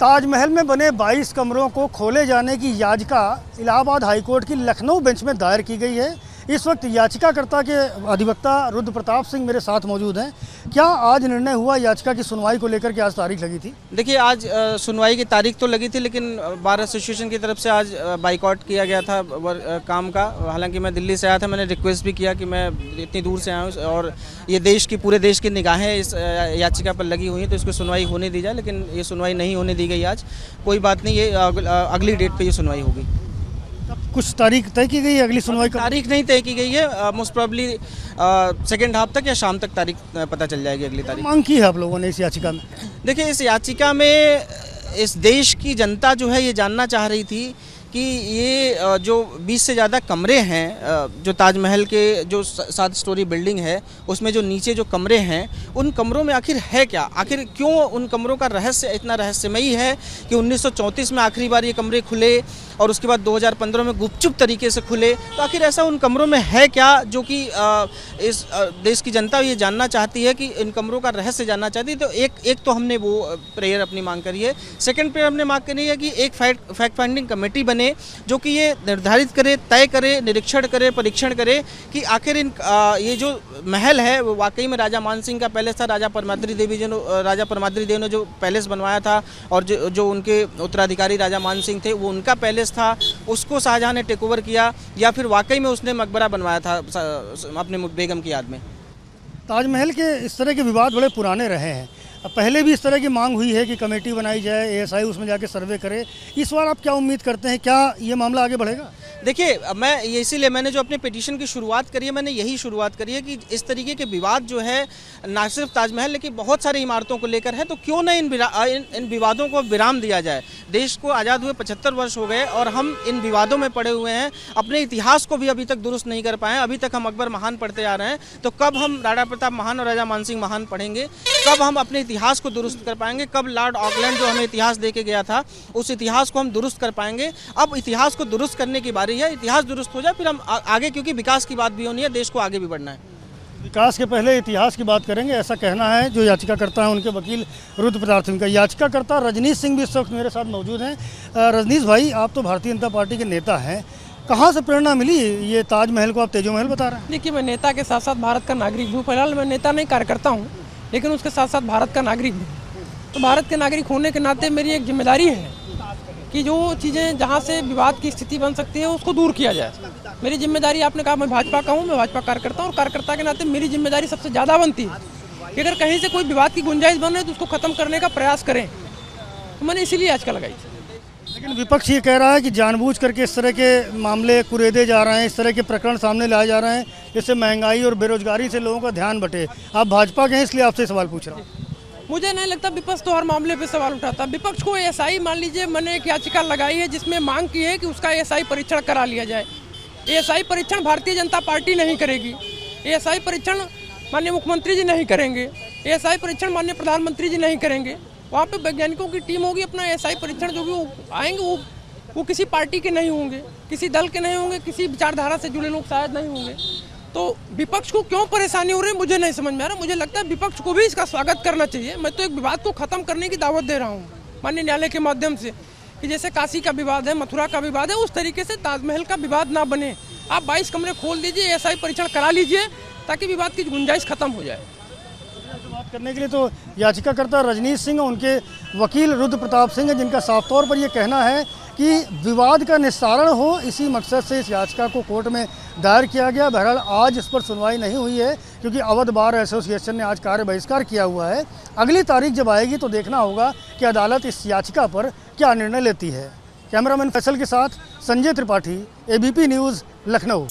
ताजमहल में बने 22 कमरों को खोले जाने की याचिका इलाहाबाद हाईकोर्ट की लखनऊ बेंच में दायर की गई है। इस वक्त याचिकाकर्ता के अधिवक्ता रुद्र प्रताप सिंह मेरे साथ मौजूद हैं। क्या आज निर्णय हुआ याचिका की सुनवाई को लेकर के? आज तारीख लगी थी। देखिए, आज सुनवाई की तारीख तो लगी थी, लेकिन बार एसोसिएशन की तरफ से आज बाइकआउट किया गया था काम का। हालांकि मैं दिल्ली से आया था, मैंने रिक्वेस्ट भी किया कि मैं इतनी दूर से आया हूँ और ये पूरे देश की निगाहें इस याचिका पर लगी हुई हैं, तो इसको सुनवाई होने दी जाए, लेकिन ये सुनवाई नहीं होने दी गई आज। कोई बात नहीं, ये अगली डेट पर ये सुनवाई होगी। कुछ तारीख तय की गई है अगली सुनवाई का? तारीख नहीं तय की गई है, मोस्ट प्रॉब्ली सेकेंड हाफ तक या शाम तक तारीख पता चल जाएगी अगली तारीख। मांग की है आप लोगों ने इस याचिका में? देखिए, इस याचिका में इस देश की जनता जो है ये जानना चाह रही थी कि ये जो 20 से ज़्यादा कमरे हैं जो ताजमहल के जो 7 स्टोरी बिल्डिंग है उसमें जो नीचे जो कमरे हैं, उन कमरों में आखिर है क्या, आखिर क्यों उन कमरों का रहस्य इतना रहस्यमयी है कि 1934 में आखिरी बार ये कमरे खुले और उसके बाद 2015 में गुपचुप तरीके से खुले। तो आखिर ऐसा उन कमरों में है क्या जो कि इस देश की जनता ये जानना चाहती है, कि इन कमरों का रहस्य जानना चाहती है। तो एक तो हमने वो प्रेयर अपनी मांग करी है। सेकंड प्रेयर हमने मांग करी है कि एक फैक्ट फाइंडिंग कमेटी बने जो कि ये निर्धारित करे, तय करे, निरीक्षण करे, परीक्षण करे कि आखिर ये जो महल है वो वाकई में राजा मान सिंह का पैलेस था। राजा परमाद्री देवी ने जो पैलेस बनवाया था और जो उनके उत्तराधिकारी राजा मान सिंह थे वो उनका पैलेस था, उसको शाहजहां ने टेक ओवर किया, या फिर वाकई में उसने मकबरा बनवाया था अपने बेगम की याद में। ताजमहल के इस तरह के विवाद बड़े पुराने रहे हैं। अब पहले भी इस तरह की मांग हुई है कि कमेटी बनाई जाए, एएसआई उसमें जाके सर्वे करे। इस बार आप क्या उम्मीद करते हैं, क्या ये मामला आगे बढ़ेगा? देखिए, मैं इसीलिए मैंने जो अपने पिटीशन की शुरुआत करी है, मैंने यही शुरुआत करी है कि इस तरीके के विवाद जो है ना सिर्फ ताजमहल लेकिन बहुत सारी इमारतों को लेकर है, तो क्यों ना इन विवादों को विराम दिया जाए। देश को आज़ाद हुए 75 वर्ष हो गए और हम इन विवादों में पड़े हुए हैं। अपने इतिहास को भी अभी तक दुरुस्त नहीं कर पाए। अभी तक हम अकबर महान पढ़ते आ रहे हैं, तो कब हम राणा प्रताप महान और राजा मान सिंह महान पढ़ेंगे? कब हम अपने इतिहास को दुरुस्त कर पाएंगे? कब लॉर्ड ऑकलैंड जो हमें इतिहास दे के गया था उस इतिहास को हम दुरुस्त कर पाएंगे? अब इतिहास को दुरुस्त करने की बारी है। इतिहास दुरुस्त हो जाए फिर हम आगे, क्योंकि विकास की बात भी होनी है, देश को आगे भी बढ़ना है। विकास के पहले इतिहास की बात करेंगे, ऐसा कहना है जो याचिकाकर्ता हैं उनके वकील रुद्र प्रताप सिंह का। याचिकाकर्ता रजनीश सिंह भी इस वक्त मेरे साथ मौजूद हैं। रजनीश भाई, आप तो भारतीय जनता पार्टी के नेता हैं, कहाँ से प्रेरणा मिली ये ताजमहल को आप तेजो महल बता रहे हैं? देखिए, मैं नेता के साथ साथ भारत का नागरिक हूँ। फिलहाल मैं नेता नहीं, कार्यकर्ता हूँ, लेकिन उसके साथ साथ भारत का नागरिक भी। तो भारत के नागरिक होने के नाते मेरी एक जिम्मेदारी है कि जो चीज़ें जहाँ से विवाद की स्थिति बन सकती है उसको दूर किया जाए। मेरी जिम्मेदारी, आपने कहा मैं भाजपा का हूँ, मैं भाजपा कार्यकर्ता हूँ, और कार्यकर्ता के नाते मेरी जिम्मेदारी सबसे ज़्यादा बनती है कि अगर कहीं से कोई विवाद की गुंजाइश बन रही है तो उसको ख़त्म करने का प्रयास करें। तो मैंने इसीलिए याचिका लगाई थी। लेकिन विपक्ष ये कह रहा है कि जानबूझ करके इस तरह के मामले कुरेदे जा रहे हैं, इस तरह के प्रकरण सामने लाए जा रहे हैं जिससे महंगाई और बेरोजगारी से लोगों का ध्यान बटे। आप भाजपा के हैं इसलिए आपसे सवाल पूछ रहा हूँ। मुझे नहीं लगता विपक्ष तो हर मामले पे सवाल उठाता। विपक्ष को एएसआई, मान लीजिए मैंने एक याचिका लगाई है जिसमें मांग की है कि उसका एएसआई परीक्षण करा लिया जाए। एएसआई परीक्षण भारतीय जनता पार्टी नहीं करेगी। एएसआई परीक्षण माननीय मुख्यमंत्री जी नहीं करेंगे। एएसआई परीक्षण माननीय प्रधानमंत्री जी नहीं करेंगे। वहाँ पे वैज्ञानिकों की टीम होगी। अपना एएसआई परीक्षण जो भी वो आएंगे वो किसी पार्टी के नहीं होंगे, किसी दल के नहीं होंगे, किसी विचारधारा से जुड़े लोग शायद नहीं होंगे। तो विपक्ष को क्यों परेशानी हो रही है मुझे नहीं समझ में आ रहा। मुझे लगता है विपक्ष को भी इसका स्वागत करना चाहिए। मैं तो एक विवाद को खत्म करने की दावत दे रहा हूँ माननीय न्यायालय के माध्यम से, कि जैसे काशी का विवाद है, मथुरा का विवाद है, उस तरीके से ताजमहल का विवाद ना बने। आप 22 कमरे खोल दीजिए, एएसआई परीक्षण करा लीजिए ताकि विवाद की गुंजाइश खत्म हो जाए। बात करने के लिए तो याचिकाकर्ता रजनीश सिंह, उनके वकील रुद्र प्रताप सिंह, जिनका साफ तौर पर यह कहना है कि विवाद का निस्तारण हो, इसी मकसद से इस याचिका को कोर्ट में दायर किया गया। बहरहाल आज इस पर सुनवाई नहीं हुई है क्योंकि अवध बार एसोसिएशन ने आज कार्य बहिष्कार किया हुआ है। अगली तारीख जब आएगी तो देखना होगा कि अदालत इस याचिका पर क्या निर्णय लेती है। कैमरामैन फैसल के साथ संजय त्रिपाठी, एबीपी न्यूज़, लखनऊ।